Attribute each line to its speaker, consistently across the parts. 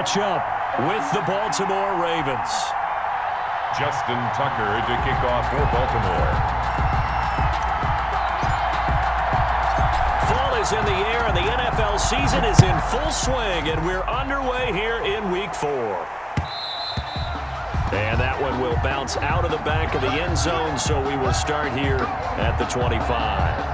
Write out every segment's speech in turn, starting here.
Speaker 1: match up with the Baltimore Ravens.
Speaker 2: Justin Tucker to kick off for Baltimore.
Speaker 1: Fall is in the air, and the NFL season is in full swing, and we're underway here in Week 4. And that one will bounce out of the back of the end zone, so we will start here at the 25.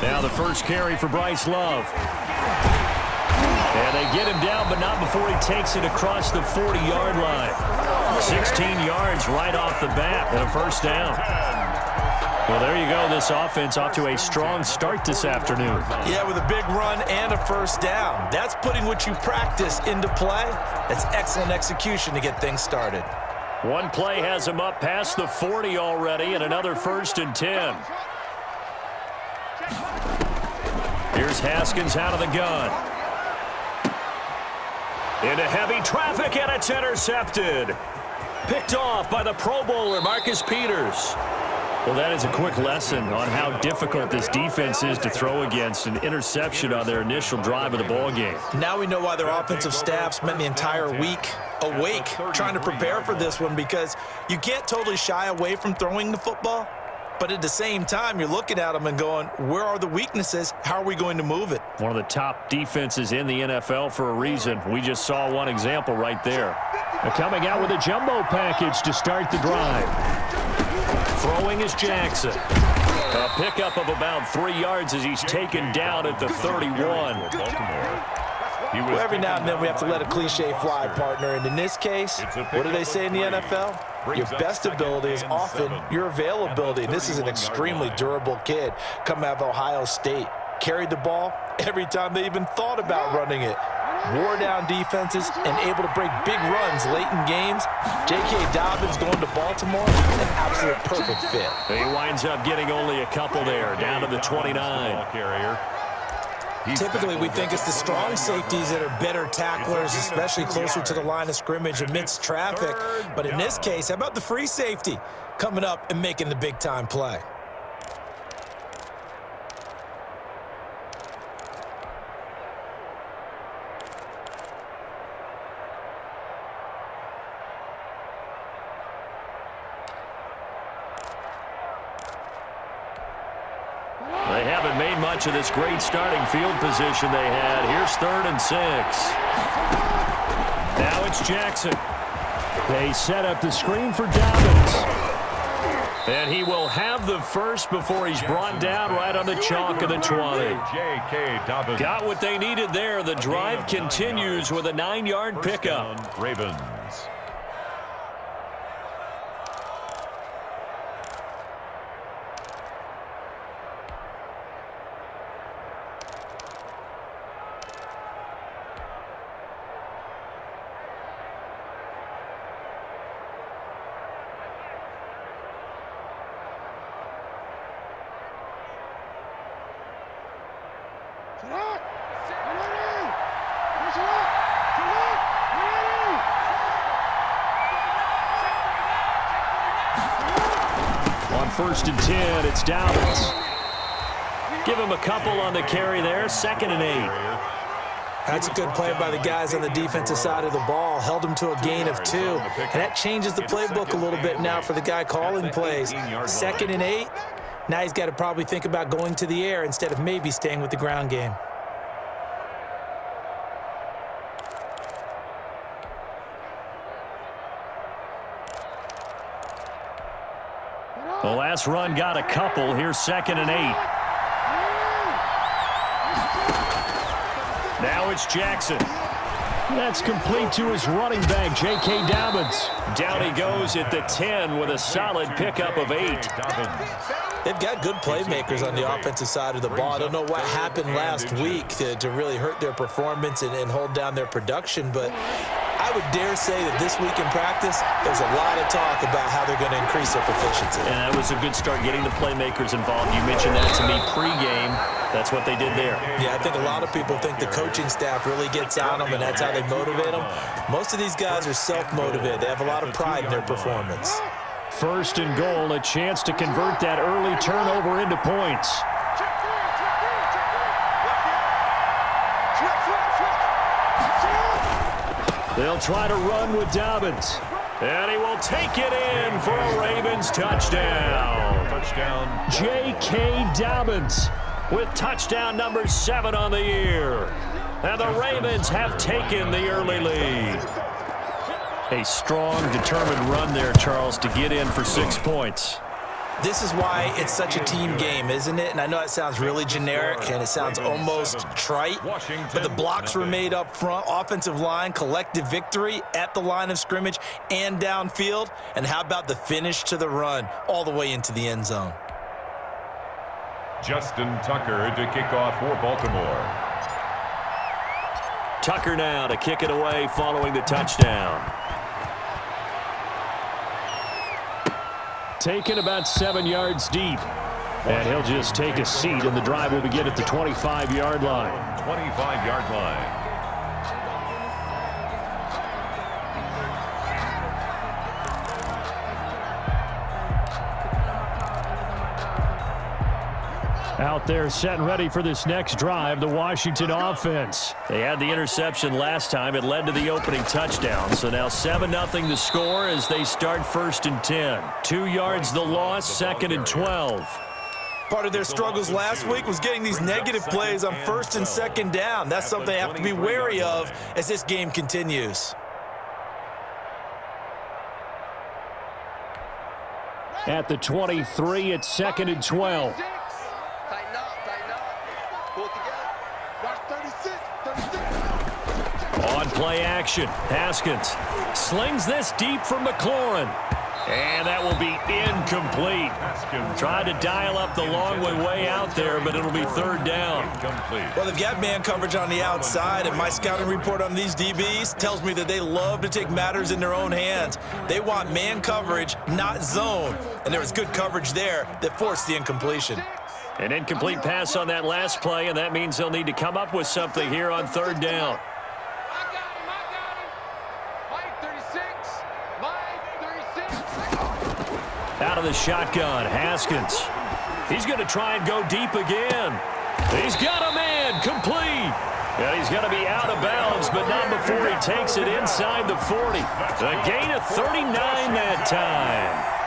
Speaker 1: Now the first carry for Bryce Love. And they get him down, but not before he takes it across the 40-yard line. 16 yards right off the bat and a first down. Well, there you go. This offense off to a strong start this afternoon.
Speaker 3: Yeah, with a big run and a first down. That's putting what you practice into play. That's excellent execution to get things started.
Speaker 1: One play has him up past the 40 already, and another 1st and 10. Here's Haskins out of the gun. Into heavy traffic, and it's intercepted. Picked off by the Pro Bowler, Marcus Peters. Well, that is a quick lesson on how difficult this defense is to throw against. An interception on their initial drive of the ballgame.
Speaker 3: Now we know why their offensive staff spent the entire week awake trying to prepare for this one, because you can't totally shy away from throwing the football. But at the same time, you're looking at them and going, where are the weaknesses? How are we going to move it?
Speaker 1: One of the top defenses in the NFL for a reason. We just saw one example right there. They're coming out with a jumbo package to start the drive. Throwing is Jackson. A pickup of about 3 yards as he's taken down at the 31.
Speaker 3: Well, every now and then we have to let a cliche fly, partner. And in this case, what do they say in the NFL? Your best ability is often your availability. And this is an extremely durable kid coming out of Ohio State. Carried the ball every time they even thought about running it. Wore down defenses and able to break big runs late in games. J.K. Dobbins going to Baltimore, an absolute perfect fit.
Speaker 1: He winds up getting only a couple there, down to the 29.
Speaker 3: Typically, we think it's the strong safeties that are better tacklers, especially closer to the line of scrimmage amidst traffic. But in this case, how about the free safety coming up and making the big-time play?
Speaker 1: They haven't made much of this great starting field position they had. Here's 3rd and 6. Now it's Jackson. They set up the screen for Dobbins. And he will have the first before he's brought down right on the chalk of the 20. Got what they needed there. The drive continues with a 9-yard pickup.
Speaker 2: Ravens.
Speaker 1: On 1st and 10, it's Dobbins. Give him a couple on the carry there. 2nd and 8.
Speaker 3: That's a good play by the guys on the defensive side of the ball. Held him to a gain of 2. And that changes the playbook a little bit now for the guy calling plays. 2nd and 8. Now he's got to probably think about going to the air instead of maybe staying with the ground game.
Speaker 1: The last run got a couple. Here's 2nd and 8. Now it's Jackson. That's complete to his running back, J.K. Dobbins. Down he goes at the 10 with a solid pickup of 8.
Speaker 3: They've got good playmakers on the offensive side of the ball. I don't know what happened last week to really hurt their performance and hold down their production, but I would dare say that this week in practice, there's a lot of talk about how they're going to increase their proficiency.
Speaker 1: And that was a good start, getting the playmakers involved. You mentioned that to me pregame. That's what they did there.
Speaker 3: Yeah, I think a lot of people think the coaching staff really gets on them, and that's how they motivate them. Most of these guys are self-motivated. They have a lot of pride in their performance.
Speaker 1: First and goal, a chance to convert that early turnover into points. They'll try to run with Dobbins. And he will take it in for a Ravens touchdown. J.K. Dobbins with touchdown number 7 on the year. And the Ravens have taken the early lead. A strong, determined run there, Charles, to get in for 6 points.
Speaker 3: This is why it's such a team game, isn't it? And I know it sounds really generic and it sounds almost trite, but the blocks were made up front, offensive line, collective victory at the line of scrimmage and downfield. And how about the finish to the run all the way into the end zone?
Speaker 2: Justin Tucker to kick off for Baltimore.
Speaker 1: Tucker now to kick it away following the touchdown. Taken about 7 yards deep. And he'll just take a seat, and the drive will begin at the 25-yard line.
Speaker 2: 25-yard line.
Speaker 1: Out there set and ready for this next drive, the Washington offense. They had the interception last time. It led to the opening touchdown. So now 7-0 the score as they start 1st and 10. 2 yards the loss, 2nd and 12.
Speaker 3: Part of their struggles last week was getting these negative plays on 1st and 2nd down. That's something they have to be wary of as this game continues.
Speaker 1: At the 23, it's 2nd and 12. On play action, Haskins slings this deep for McLaurin. And that will be incomplete. Tried to dial up the long way out there, but it'll be 3rd down.
Speaker 3: Well, they've got man coverage on the outside, and my scouting report on these DBs tells me that they love to take matters in their own hands. They want man coverage, not zone. And there was good coverage there that forced the incompletion.
Speaker 1: An incomplete pass on that last play, and that means they'll need to come up with something here on 3rd down. Out of the shotgun, Haskins. He's going to try and go deep again. He's got a man, complete. And he's going to be out of bounds, but not before he takes it inside the 40. A gain of 39 that time.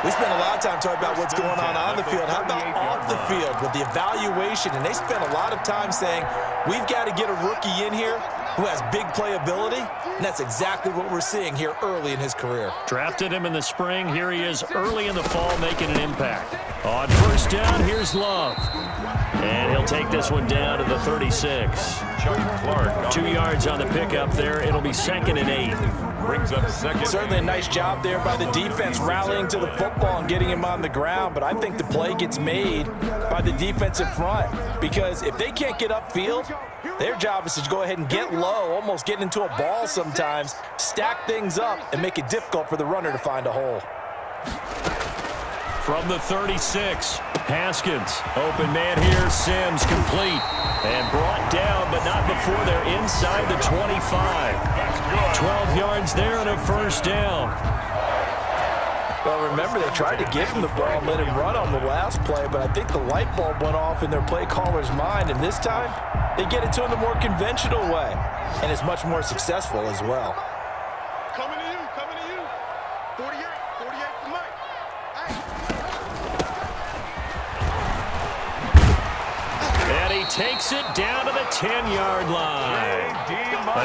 Speaker 3: We spent a lot of time talking about what's going on the field. How about off the field with the evaluation? And they spent a lot of time saying, we've got to get a rookie in here who has big playability, and that's exactly what we're seeing here early in his career.
Speaker 1: Drafted him in the spring. Here he is early in the fall making an impact. On 1st down, here's Love. And he'll take this one down to the 36. 2 yards on the pickup there. It'll be 2nd and 8.
Speaker 2: Brings up 2nd.
Speaker 3: Certainly a nice job there by the defense rallying to the football and getting him on the ground, but I think the play gets made by the defensive front because if they can't get upfield, their job is to go ahead and get low, almost get into a ball sometimes, stack things up, and make it difficult for the runner to find a hole.
Speaker 1: From the 36, Haskins. Open man here, Sims complete. And brought down, but not before they're inside the 25. 12 yards there and a 1st down.
Speaker 3: Well, remember, they tried to give him the ball and let him run on the last play, but I think the light bulb went off in their play caller's mind, and this time, they get it to him the more conventional way, and it's much more successful as well.
Speaker 4: Coming to you. 48 for Mike.
Speaker 1: And he takes it down to the 10-yard line.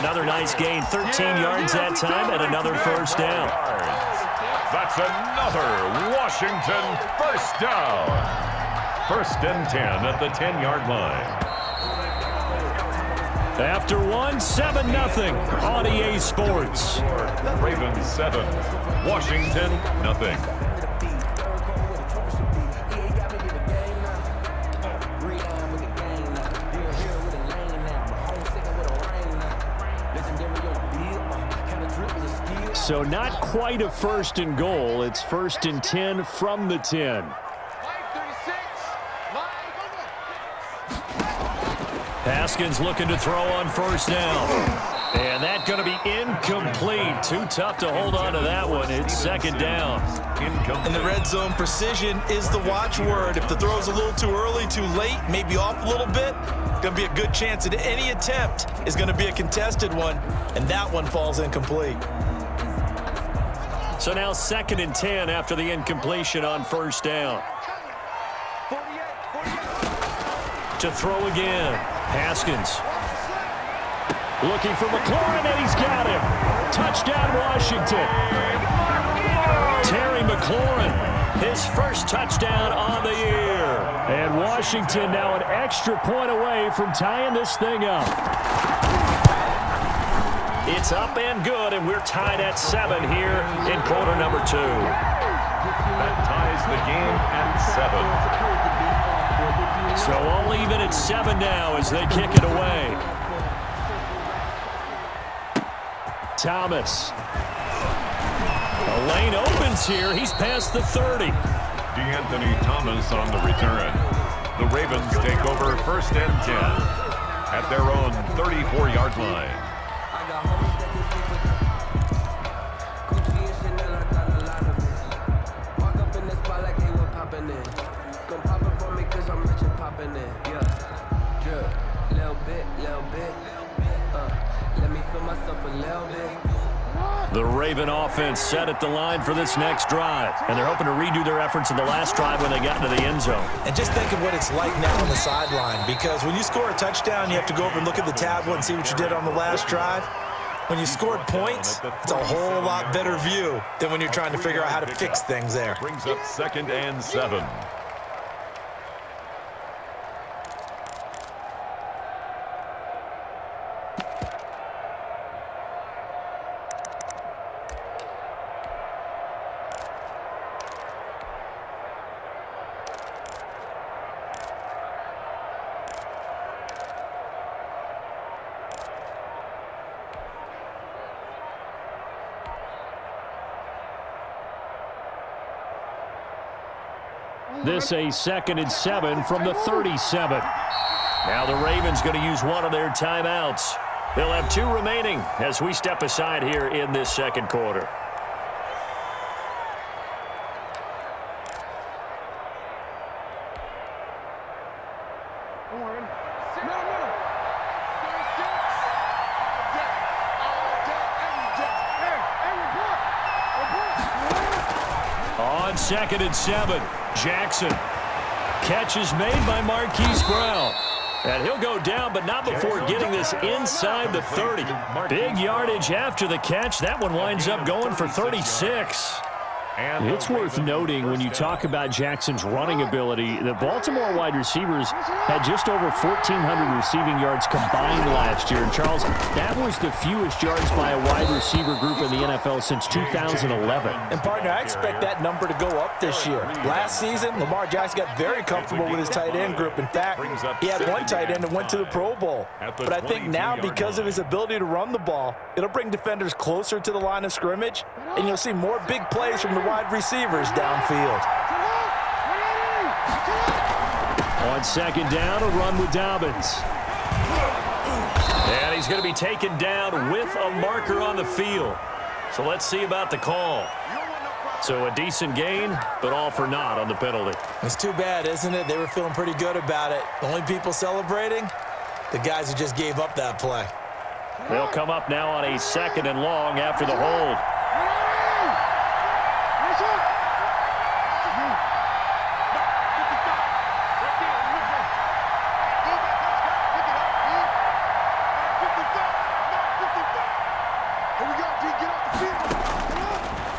Speaker 1: Another nice gain, 13 yards that time, and another 1st down.
Speaker 2: That's another Washington 1st down. 1st and 10 at the 10-yard line.
Speaker 1: After 7-0 on EA Sports.
Speaker 2: Ravens 7, Washington nothing.
Speaker 1: So not quite a 1st and goal. It's 1st and 10 from the 10. Haskins looking to throw on 1st down. And that's going to be incomplete. Too tough to hold on to that one. It's 2nd down.
Speaker 3: In the red zone, precision is the watchword. If the throw's a little too early, too late, maybe off a little bit, going to be a good chance that any attempt is going to be a contested one, and that one falls incomplete.
Speaker 1: So now 2nd and 10 after the incompletion on 1st down. To throw again. Haskins. Looking for McLaurin, and he's got him. Touchdown, Washington. Terry McLaurin, his 1st touchdown on the year. And Washington now an extra point away from tying this thing up. It's up and good, and we're tied at 7 here in quarter number 2.
Speaker 2: That ties the game at 7.
Speaker 1: So all even at 7 now as they kick it away. Thomas. A lane opens here. He's past the 30.
Speaker 2: DeAnthony Thomas on the return. The Ravens take over 1st and 10 at their own 34-yard line.
Speaker 1: The Raven offense set at the line for this next drive, and they're hoping to redo their efforts in the last drive when they got into the end zone.
Speaker 3: And just think of what it's like now on the sideline, because when you score a touchdown, you have to go over and look at the tablet and see what you did on the last drive. When you scored points, it's a whole lot better view than when you're trying to figure out how to fix things there.
Speaker 2: Brings up 2nd and 7.
Speaker 1: This a 2nd and 7 from the 37. Now the Ravens going to use one of their timeouts. They'll have 2 remaining as we step aside here in this 2nd quarter. On 2nd and 7, Jackson. Catch is made by Marquise Brown. And he'll go down, but not before getting this inside the 30. Big yardage after the catch. That one winds up going for 36. It's worth noting when you talk about Jackson's running ability, the Baltimore wide receivers had just over 1,400 receiving yards combined last year. And, Charles, that was the fewest yards by a wide receiver group in the NFL since 2011.
Speaker 3: And, partner, I expect that number to go up this year. Last season, Lamar Jackson got very comfortable with his tight end group. In fact, he had one tight end that went to the Pro Bowl. But I think now, because of his ability to run the ball, it'll bring defenders closer to the line of scrimmage, and you'll see more big plays from the wide receivers downfield.
Speaker 1: On 2nd down, a run with Dobbins. And he's going to be taken down with a marker on the field. So let's see about the call. So a decent gain, but all for naught on the penalty.
Speaker 3: It's too bad, isn't it? They were feeling pretty good about it. The only people celebrating, the guys who just gave up that play.
Speaker 1: They'll come up now on a 2nd and long after the hold.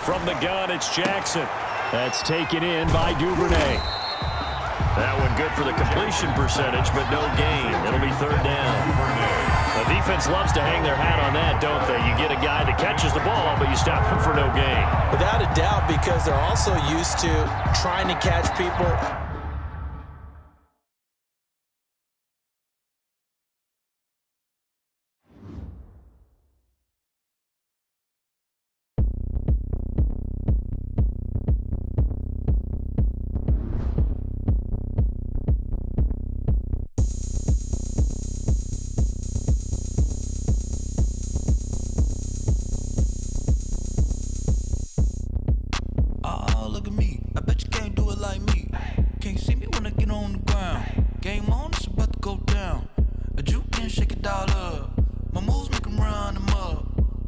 Speaker 1: From the gun, it's Jackson. That's taken in by Duvernay. That one good for the completion percentage, but no gain. It'll be 3rd down. The defense loves to hang their hat on that, don't they? You get a guy that catches the ball, but you stop him for no gain.
Speaker 3: Without a doubt, because they're also used to trying to catch people
Speaker 5: Game on, it's about to go down. A juke and shake it all up. My moves make them run them up.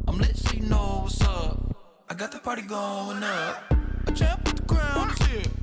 Speaker 5: I'm lit so you know what's up. I got the party going up. A champ with the crown is here.